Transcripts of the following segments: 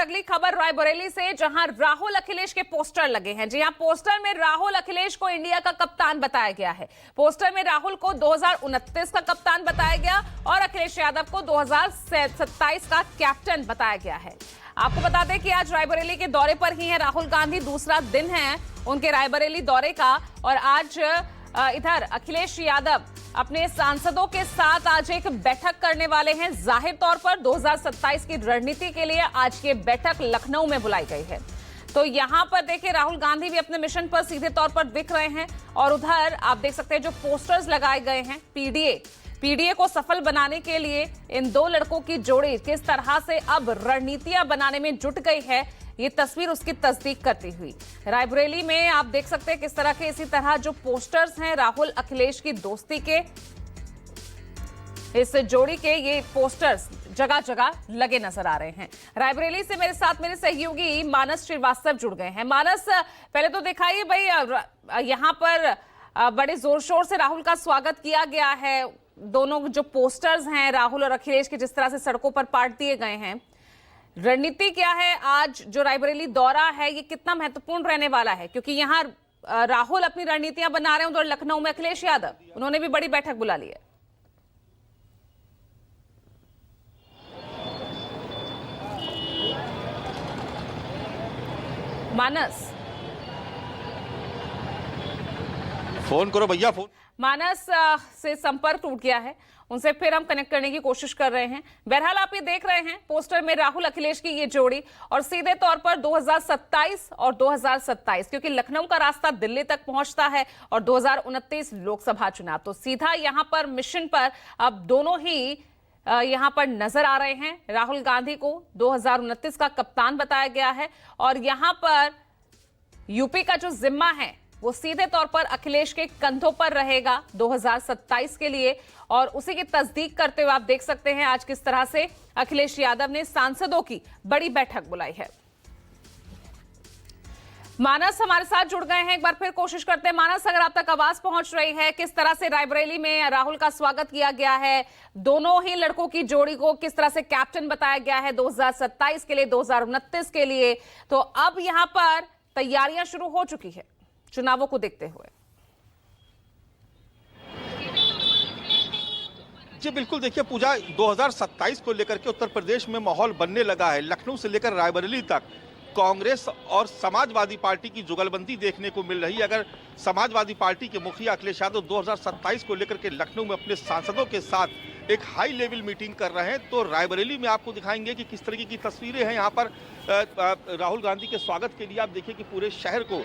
अगली खबर रायबरेली से, जहां राहुल अखिलेश के पोस्टर लगे हैं। जी हां, पोस्टर में राहुल अखिलेश को इंडिया का कप्तान बताया गया है। पोस्टर में राहुल को 2029 का कप्तान बताया गया और अखिलेश यादव को 2027 का कैप्टन बताया गया है। आपको बता दें कि आज रायबरेली के दौरे पर ही है राहुल गांधी। दूसरा दिन है उनके रायबरेली दौरे का और आज इधर अखिलेश यादव अपने सांसदों के साथ आज एक बैठक करने वाले हैं। जाहिर तौर पर 2027 की रणनीति के लिए आज की बैठक लखनऊ में बुलाई गई है। तो यहां पर देखिए राहुल गांधी भी अपने मिशन पर सीधे तौर पर दिख रहे हैं और उधर आप देख सकते हैं जो पोस्टर्स लगाए गए हैं पीडीए को सफल बनाने के लिए इन दो लड़कों की जोड़ी किस तरह से अब रणनीतियां बनाने में जुट गई है, ये तस्वीर उसकी तस्दीक करती हुई। रायबरेली में आप देख सकते हैं किस तरह के इसी तरह जो पोस्टर्स हैं राहुल अखिलेश की दोस्ती के, इस जोड़ी के ये पोस्टर्स जगह जगह लगे नजर आ रहे हैं। रायबरेली से मेरे साथ मेरे सहयोगी मानस श्रीवास्तव जुड़ गए हैं। मानस, पहले तो दिखाइए भाई, यहाँ पर बड़े जोर शोर से राहुल का स्वागत किया गया है। दोनों जो पोस्टर्स हैं राहुल और अखिलेश के जिस तरह से सड़कों पर पाट दिए गए हैं, रणनीति क्या है? आज जो रायबरेली दौरा है ये कितना महत्वपूर्ण रहने वाला है? क्योंकि यहाँ राहुल अपनी रणनीतियां बना रहे हैं, उधर लखनऊ में अखिलेश यादव उन्होंने भी बड़ी बैठक बुला ली है। मानस, फोन करो भैया, फोन। मानस से संपर्क टूट गया है, उनसे फिर हम कनेक्ट करने की कोशिश कर रहे हैं। बहरहाल आप ये देख रहे हैं पोस्टर में राहुल अखिलेश की ये जोड़ी और सीधे तौर पर 2027 और 2027, क्योंकि लखनऊ का रास्ता दिल्ली तक पहुंचता है और 2029 लोकसभा चुनाव, तो सीधा यहां पर मिशन पर अब दोनों ही यहां पर नजर आ रहे हैं। राहुल गांधी को 2029 का कप्तान बताया गया है और यहां पर यूपी का जो जिम्मा है वो सीधे तौर पर अखिलेश के कंधों पर रहेगा 2027 के लिए। और उसी की तस्दीक करते हुए आप देख सकते हैं आज किस तरह से अखिलेश यादव ने सांसदों की बड़ी बैठक बुलाई है। मानस हमारे साथ जुड़ गए हैं, एक बार फिर कोशिश करते हैं। मानस, अगर आप तक आवाज पहुंच रही है, किस तरह से रायबरेली में राहुल का स्वागत किया गया है, दोनों ही लड़कों की जोड़ी को किस तरह से कैप्टन बताया गया है 2027 के लिए, 2029 के लिए, तो अब यहां पर तैयारियां शुरू हो चुकी है चुनावों को देखते हुए। जी बिल्कुल, देखिए पूजा, 2027 को लेकर के उत्तर प्रदेश में माहौल बनने लगा है। लखनऊ से लेकर रायबरेली तक कांग्रेस और समाजवादी पार्टी की जुगलबंदी देखने को मिल रही है। अगर समाजवादी पार्टी के मुखिया अखिलेश यादव 2027 को लेकर के लखनऊ में अपने सांसदों के साथ एक हाई लेवल मीटिंग कर रहे हैं, तो रायबरेली में आपको दिखाएंगे कि किस तरीके की तस्वीरें हैं यहाँ पर राहुल गांधी के स्वागत के लिए। आप देखिए कि पूरे शहर को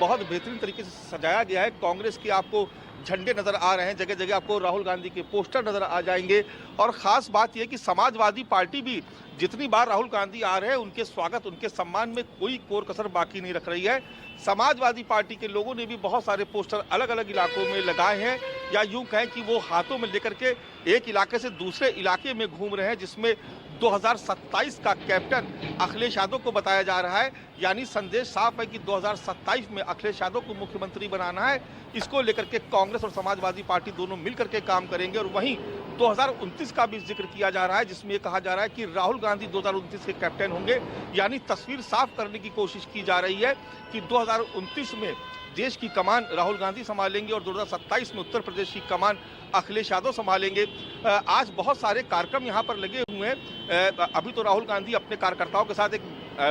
बहुत बेहतरीन तरीके से सजाया गया है। कांग्रेस के आपको झंडे नजर आ रहे हैं, जगह जगह आपको राहुल गांधी के पोस्टर नजर आ जाएंगे। और खास बात यह कि समाजवादी पार्टी भी जितनी बार राहुल गांधी आ रहे हैं उनके स्वागत, उनके सम्मान में कोई कोर कसर बाकी नहीं रख रही है। समाजवादी पार्टी के लोगों ने भी बहुत सारे पोस्टर अलग अलग इलाकों में लगाए हैं, या यूं कहें कि वो हाथों में लेकर के एक इलाके से दूसरे इलाके में घूम रहे हैं, जिसमें 2027 का कैप्टन अखिलेश यादव को बताया जा रहा है। यानी संदेश साफ है कि 2027 में अखिलेश यादव को मुख्यमंत्री बनाना है। इसको लेकर के कांग्रेस और समाजवादी पार्टी दोनों मिलकर के काम करेंगे। और वहीं 2029 का भी जिक्र किया जा रहा है, जिसमें यह कहा जा रहा है कि राहुल गांधी 2029 के कैप्टन होंगे। यानी तस्वीर साफ करने की कोशिश की जा रही है कि 2029 में देश की कमान राहुल गांधी संभालेंगे और 2027 में उत्तर प्रदेश की कमान अखिलेश यादव संभालेंगे। आज बहुत सारे कार्यक्रम यहाँ पर लगे हुए हैं। अभी तो राहुल गांधी अपने कार्यकर्ताओं के साथ एक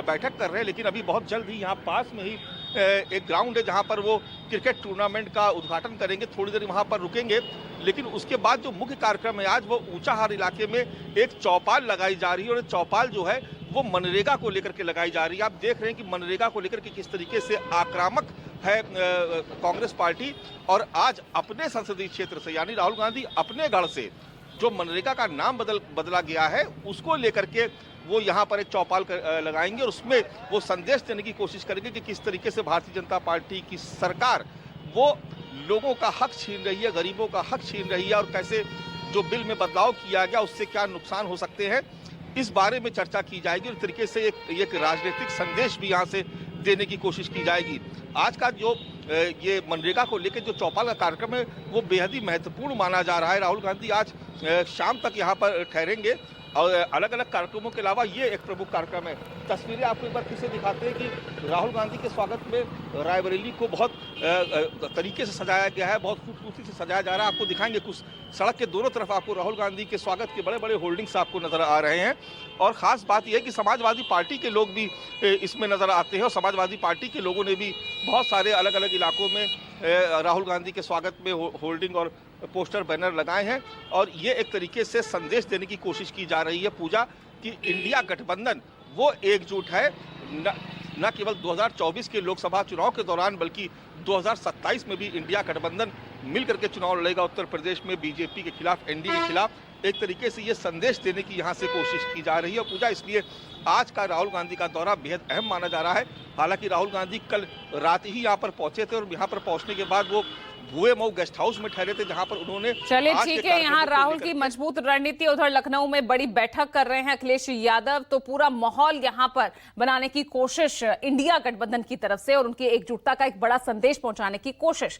बैठक कर रहे हैं, लेकिन अभी बहुत जल्द ही यहाँ पास में ही एक ग्राउंड है जहाँ पर वो क्रिकेट टूर्नामेंट का उद्घाटन करेंगे। थोड़ी देर वहाँ पर रुकेंगे, लेकिन उसके बाद जो मुख्य कार्यक्रम है आज वो ऊंचाहार इलाके में एक चौपाल लगाई जा रही है। और चौपाल जो है वो मनरेगा को लेकर के लगाई जा रही है। आप देख रहे हैं कि मनरेगा को लेकर के किस तरीके से आक्रामक है कांग्रेस पार्टी। और आज अपने संसदीय क्षेत्र से यानी राहुल गांधी अपने गढ़ से जो मनरेगा का नाम बदला गया है उसको लेकर के वो यहाँ पर एक चौपाल लगाएंगे और उसमें वो संदेश देने की कोशिश करेंगे कि किस तरीके से भारतीय जनता पार्टी की सरकार वो लोगों का हक छीन रही है, गरीबों का हक छीन रही है, और कैसे जो बिल में बदलाव किया गया उससे क्या नुकसान हो सकते हैं, इस बारे में चर्चा की जाएगी। और तरीके से एक राजनीतिक संदेश भी यहाँ से देने की कोशिश की जाएगी। आज का जो ये मनरेगा को लेकर जो चौपाल का कार्यक्रम है वो बेहद ही महत्वपूर्ण माना जा रहा है। राहुल गांधी आज शाम तक यहाँ पर ठहरेंगे और अलग अलग कार्यक्रमों के अलावा ये एक प्रमुख कार्यक्रम है। तस्वीरें आपको एक बार फिर से दिखाते हैं कि राहुल गांधी के स्वागत में रायबरेली को बहुत तरीके से सजाया गया है, बहुत खूबसूरती से सजाया जा रहा है। आपको दिखाएंगे कुछ सड़क के दोनों तरफ आपको राहुल गांधी के स्वागत के बड़े बड़े होर्डिंग्स आपको नजर आ रहे हैं। और खास बात यह है कि समाजवादी पार्टी के लोग भी इसमें नजर आते हैं और समाजवादी पार्टी के लोगों ने भी बहुत सारे अलग अलग इलाकों में राहुल गांधी के स्वागत में होर्डिंग और पोस्टर बैनर लगाए हैं। और ये एक तरीके से संदेश देने की कोशिश की जा रही है पूजा कि इंडिया गठबंधन वो एकजुट है, न केवल 2024 के लोकसभा चुनाव के दौरान बल्कि 2027 में भी इंडिया गठबंधन मिलकर के चुनाव लड़ेगा उत्तर प्रदेश में बीजेपी के खिलाफ, एनडीए के खिलाफ। एक तरीके से ये संदेश देने की यहाँ से कोशिश की जा रही है पूजा। इसलिए आज का राहुल गांधी का दौरा बेहद अहम माना जा रहा है। हालांकि राहुल गांधी कल रात ही यहाँ पर पहुंचे थे और यहाँ पर पहुंचने के बाद वो भुए मऊ गेस्ट हाउस में ठहरे थे, जहां पर उन्होंने चलिए ठीक है, यहाँ राहुल की मजबूत रणनीति, उधर लखनऊ में बड़ी बैठक कर रहे हैं अखिलेश यादव, तो पूरा माहौल यहाँ पर बनाने की कोशिश इंडिया गठबंधन की तरफ से और उनकी एकजुटता का एक बड़ा संदेश पहुंचाने की कोशिश।